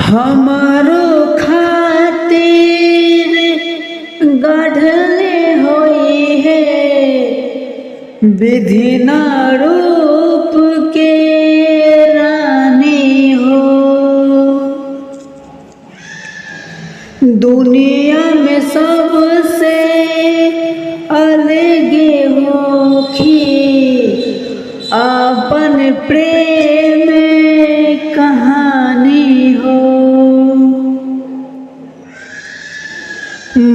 हमारो खातिर गढ़ले होई है विधि ना रूप के रानी हो। दुनिया में सबसे अलगे होखी अपन प्रेम कहानी हो।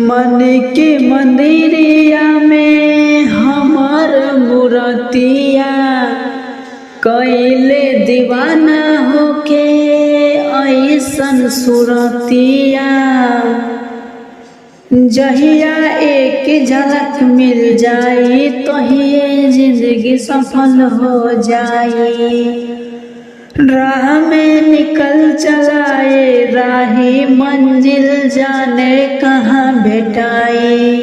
मन के मंदिरिया में हमार मूर्तिया कैले दीवाना होके ऐसन सुरतिया। जहिया एक झलक मिल जाई तहिए जिंदगी सफल हो जाई। राह में निकल चलाए राही मंजिल जाने कहाँ भेटाई।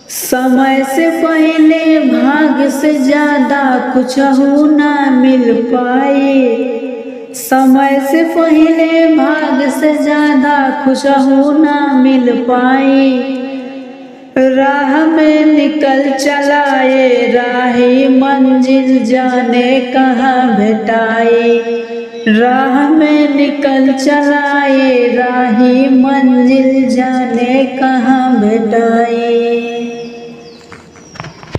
समय से पहले भाग से ज्यादा कुछ ना मिल पाए। समय से पहले भाग से ज्यादा कुछ ना मिल पाई। राह में निकल चलाए राही मंजिल जाने कहाँ भेटाई। राह में निकल चलाए राही मंजिल जाने कहाँ भेटाई।